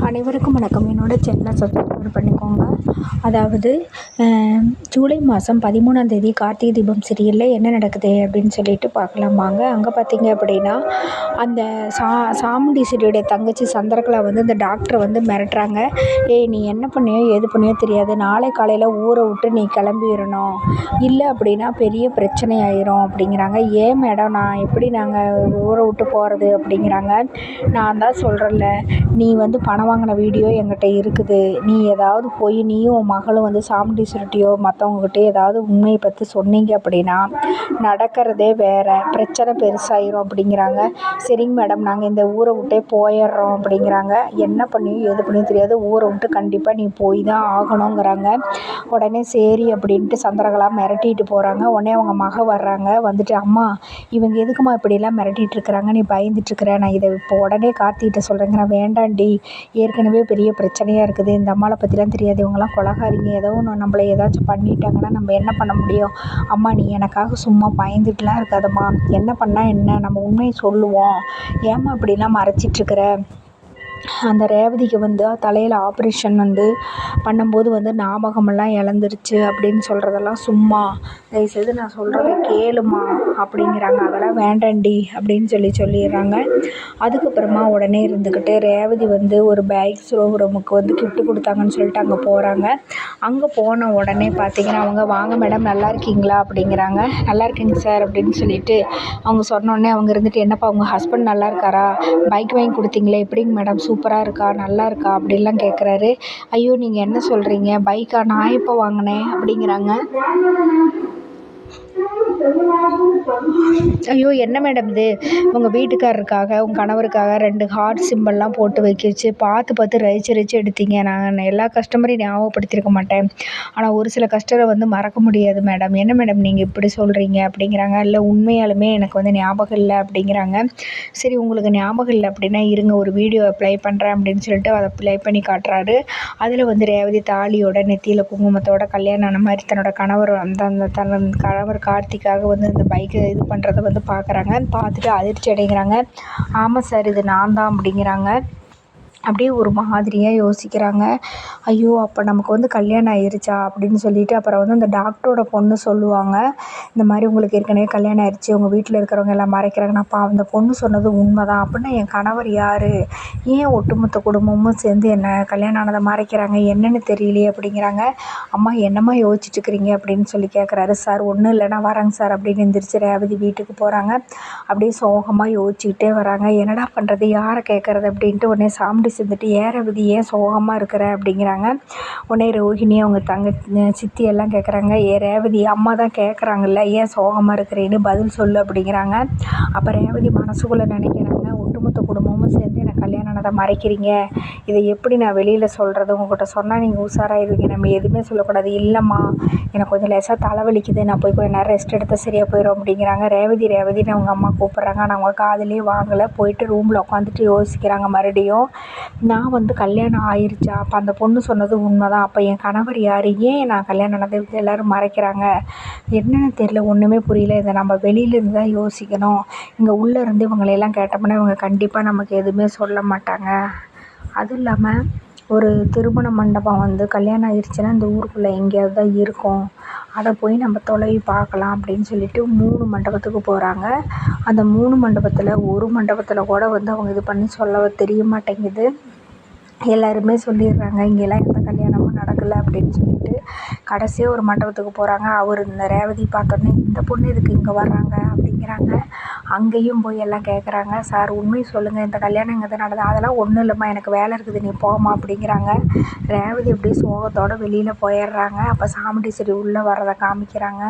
அனைவருக்கும் வணக்கம். என்னோட சேனலை சப்ஸ்கிரைப் பண்ணிக்கோங்க. அதாவது ஜூலை மாதம் 13ஆம் தேதி கார்த்திகை தீபம் சீரியலில் என்ன நடக்குது அப்படின்னு சொல்லிட்டு பார்க்கலாம் வாங்க. அங்கே பார்த்தீங்க அப்படின்னா அந்த சாமுண்டீஸ்வரியோடைய தங்கச்சி சந்திரகலா வந்து இந்த டாக்டரை வந்து மிரட்டுறாங்க. ஏய், நீ என்ன பண்ணியோ எது பண்ணியோ தெரியாது, நாளை காலையில் ஊரை விட்டு நீ கிளம்பிடணும், இல்லை அப்படின்னா பெரிய பிரச்சனை ஆயிரும் அப்படிங்கிறாங்க. ஏன் மேடம், நான் எப்படி நாங்கள் ஊரை விட்டு போகிறது அப்படிங்கிறாங்க. நான் தான் சொல்கிறேன்ல, நீ வந்து பணம் வாங்கின வீடியோ என்கிட்ட இருக்குது. நீ ஏதாவது போய் நீயும் உன் மகளும் வந்து சாமுண்டீஸ்வரிட்டையோ மற்றவங்ககிட்டயோ ஏதாவது உண்மையை பற்றி சொன்னீங்க அப்படின்னா நடக்கிறதே வேறு, பிரச்சனை பெருசாயிரும் அப்படிங்கிறாங்க. சரிங்க மேடம், நாங்கள் இந்த ஊரை விட்டே போயிடுறோம் அப்படிங்கிறாங்க. என்ன பண்ணியும் எது பண்ணியும் தெரியாது, ஊரை விட்டு கண்டிப்பாக நீ போய் தான் ஆகணுங்கிறாங்க. உடனே சரி அப்படின்ட்டு சந்திரகலா மிரட்டிட்டு போகிறாங்க. உடனே அவங்க மக வர்றாங்க. வந்துட்டு, அம்மா இவங்க எதுக்குமா இப்படிலாம் மிரட்டிகிட்டு இருக்கிறாங்க, நீ பயந்துட்டுருக்குற, நான் இதை இப்போ உடனே கார்த்திகிட்ட சொல்கிறேங்கிறேன். வேண்டாண்டி, ஏற்கனவே பெரிய பிரச்சனையாக இருக்குது, இந்த அம்மாவை பற்றிலாம் தெரியாது, இவங்கெல்லாம் கொலகாரிங்க, ஏதோ ஒன்று நம்மளை ஏதாச்சும் பண்ணிட்டாங்கன்னா நம்ம என்ன பண்ண முடியும். அம்மா நீ எனக்காக சும்மா பயந்துட்டுலாம் இருக்காதம்மா, என்ன பண்ணால் என்ன, நம்ம உண்மையை சொல்லுவோம், ஏம்மா இப்படிலாம் மறைச்சிட்ருக்கிற. அந்த ரேவதிக்கு வந்து தலையில் ஆப்ரேஷன் வந்து பண்ணும்போது வந்து ஞாபகமெல்லாம் இழந்துருச்சு அப்படின்னு சொல்கிறதெல்லாம் சும்மா, தயவுசெய்து நான் சொல்கிறத கேளுமா அப்படிங்கிறாங்க. அதெல்லாம் வேண்டாண்டி அப்படின்னு சொல்லிடுறாங்க. அதுக்கப்புறமா உடனே இருந்துக்கிட்டு ரேவதி வந்து ஒரு பைக் ஷோரூமுக்கு வந்து கிஃப்ட் கொடுத்தாங்கன்னு சொல்லிட்டு அங்கே போகிறாங்க. அங்கே போன உடனே பார்த்திங்கன்னா அவங்க, வாங்க மேடம் நல்லா இருக்கீங்களா அப்படிங்கிறாங்க. நல்லா இருக்கீங்க சார் அப்படின்னு சொல்லிட்டு அவங்க சொன்னோடனே அவங்க இருந்துட்டு, என்னப்பா உங்கள் ஹஸ்பண்ட் நல்லா இருக்காரா, பைக் வாங்கி கொடுத்தீங்களே எப்படிங்க மேடம், சூப்பராக இருக்கா, நல்லா இருக்கா அப்படின்லாம் கேட்குறாரு. ஐயோ நீங்கள் என்ன சொல்கிறீங்க, பைக்கா, நான் எப்போ வாங்கினேன் அப்படிங்கிறாங்க. ஐயோ என்ன மேடம் இது, உங்கள் வீட்டுக்காரருக்காக உங்கள் கணவருக்காக 2 ஹார்ட் சிம்பிள்லாம் போட்டு வைக்கிச்சு, பார்த்து ரசித்து எடுத்தீங்க. நான் எல்லா கஸ்டமரையும் ஞாபகப்படுத்தியிருக்க மாட்டேன், ஆனால் ஒரு சில கஸ்டமரை வந்து மறக்க முடியாது மேடம், என்ன மேடம் நீங்கள் இப்படி சொல்கிறீங்க அப்படிங்கிறாங்க. இல்லை உண்மையாலுமே எனக்கு வந்து ஞாபகம் இல்லை அப்படிங்கிறாங்க. சரி உங்களுக்கு ஞாபகம் இல்லை அப்படின்னா இருங்க, ஒரு வீடியோ ப்ளே பண்ணுறேன் அப்படின்னு சொல்லிட்டு அதை ப்ளே பண்ணி காட்டுறாரு. அதில் வந்து ரேவதி தாலியோட நெத்தியில் குங்குமத்தோட கல்யாணம் ஆன மாதிரி தன்னோட கணவர் தன் கணவர் கார்த்திக்காக வந்து அந்த பைக்கை இது பண்ணுறதை வந்து பார்க்குறாங்க. பார்த்துட்டு அதிர்ச்சி அடைகிறாங்க. ஆமாம் சார், இது நான் தான் அப்படிங்கிறாங்க. அப்படியே ஒரு மாதிரியாக யோசிக்கிறாங்க. ஐயோ அப்போ நமக்கு வந்து கல்யாணம் ஆயிருச்சா அப்படின்னு சொல்லிட்டு அப்புறம் வந்து அந்த டாக்டரோட பொண்ணு சொல்லுவாங்க, இந்த மாதிரி உங்களுக்கு ஏற்கனவே கல்யாணம் ஆயிடுச்சு, உங்கள் வீட்டில் இருக்கிறவங்க எல்லாம் மறைக்கிறாங்கன்னு. அப்போ அந்த பொண்ணு சொன்னது உண்மை தான் அப்படின்னா என் கணவர் யார், ஏன் ஒட்டுமொத்த குடும்பமும் சேர்ந்து என்ன கல்யாணம் ஆனதை மறைக்கிறாங்க, என்னென்னு தெரியலையே அப்படிங்கிறாங்க. அம்மா என்னம்மா யோசிச்சுட்டுருக்கிறீங்க அப்படின்னு சொல்லி கேட்குறாரு. சார் ஒன்றும் இல்லை, நான் வரேங்க சார் அப்படின்னு எந்திரிச்சு ரேவதி வீட்டுக்கு போகிறாங்க. அப்படியே சோகமாக யோசிச்சுக்கிட்டே வராங்க. என்னடா பண்ணுறது, யாரை கேட்குறது அப்படின்ட்டு உடனே சாமுண்டி செஞ்சுட்டு, ஏன் ரேவதி ஏன் சோகமாக இருக்கிற அப்படிங்கிறாங்க. உடனே ரோஹிணி அவங்க சித்தி எல்லாம் கேட்குறாங்க, ரேவதி அம்மா தான் கேட்குறாங்கல்ல, ஏன் சோகமாக இருக்கிறேன்னு பதில் சொல்லு அப்படிங்கிறாங்க. அப்போ ரேவதி மனசுக்குள்ளே நினைக்கிறாங்க, ஒட்டுமொத்த குடும்பமும் சேர்ந்து எனக்கு கல்யாணம் ஆனதை மறைக்கிறீங்க, இதை எப்படி நான் வெளியில் சொல்கிறது, உங்கள்கிட்ட சொன்னால் நீங்கள் உஷாராயிருவீங்க, நம்ம எதுவுமே சொல்லக்கூடாது. இல்லைம்மா எனக்கு கொஞ்சம் லேசாக தலைவலிக்குது, நான் போய் கொஞ்சம் நேரம் ரெஸ்ட் எடுத்தால் சரியாக போயிடும் அப்படிங்கிறாங்க. ரேவதின்னு அவங்க அம்மா கூப்பிட்றாங்க. ஆனால் அவங்க காதுலேயே வாங்கலை. போயிட்டு ரூமில் உட்காந்துட்டு யோசிக்கிறாங்க. மறுபடியும் நான் வந்து கல்யாணம் ஆயிருச்சா, அப்போ அந்த பொண்ணு சொன்னது உண்மை தான், அப்போ என் கணவர் யார், ஏன் நான் கல்யாணம் ஆனதை எல்லோரும் மறைக்கிறாங்க, என்னென்னு தெரியல, ஒன்றுமே புரியல, இதை நம்ம வெளியிலேருந்து தான் யோசிக்கணும், இங்கே உள்ளே இருந்து இவங்களையெல்லாம் கேட்டோம்னா இவங்க கண்டிப்பாக நமக்கு எதுவுமே சொல்ல மாட்டாங்க. அதுவும் இல்லாமல் ஒரு திருமண மண்டபம் வந்து கல்யாணம் ஆயிடுச்சுன்னா இந்த ஊருக்குள்ளே எங்கேயாவது தான் இருக்கும், அதை போய் நம்ம தொலைவி பார்க்கலாம் அப்படின்னு சொல்லிட்டு 3 மண்டபத்துக்கு போகிறாங்க. அந்த 3 மண்டபத்தில் ஒரு மண்டபத்தில் கூட வந்து அவங்க இது பண்ணி சொல்ல தெரிய மாட்டேங்குது. எல்லாருமே சொல்லிடுறாங்க இங்கெல்லாம் எந்த கல்யாணமும் நடக்கலை அப்படின்னு சொல்லிட்டு. கடைசியாக ஒரு மண்டபத்துக்கு போகிறாங்க. அவர் இந்த ரேவதி பார்த்தோன்னே, இந்த பொண்ணு இதுக்கு இங்கே வர்றாங்க அப்படிங்கிறாங்க. அங்கேயும் போய் எல்லாம் கேட்குறாங்க, சார் உண்மை சொல்லுங்கள், இந்த கல்யாணம் இங்கே தான் நடந்தது. அதெல்லாம் ஒன்றும் இல்லைம்மா, எனக்கு வேலை இருக்குது, நீ போமா அப்படிங்கிறாங்க. ரேவதி அப்படியே சோகத்தோடு வெளியில் போயிடுறாங்க. அப்போ சாமுண்டீஸ்வரி உள்ளே வர்றதை காமிக்கிறாங்க.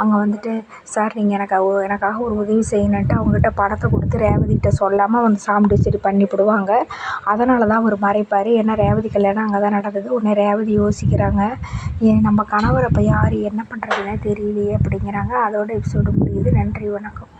அங்கே வந்துட்டு, சார் நீங்கள் எனக்காக ஒரு உதவி செய்யணுன்ட்டு அவங்ககிட்ட பணத்தை கொடுத்து ரேவதிகிட்ட சொல்லாமல் வந்து சாமுண்டீஸ்வரி பண்ணிவிடுவாங்க. அதனால தான் அவர் மறைப்பார். ஏன்னா ரேவதி கல்யாணம் அங்கே தான் நடக்குது. உடனே ரேவதி யோசிக்கிறாங்க, ஏன் நம்ம கணவர் அப்போ யார், என்ன பண்ணுறதுனே தெரியலையே அப்படிங்கிறாங்க. அதோட எபிசோடு முடியுது. நன்றி, வணக்கம்.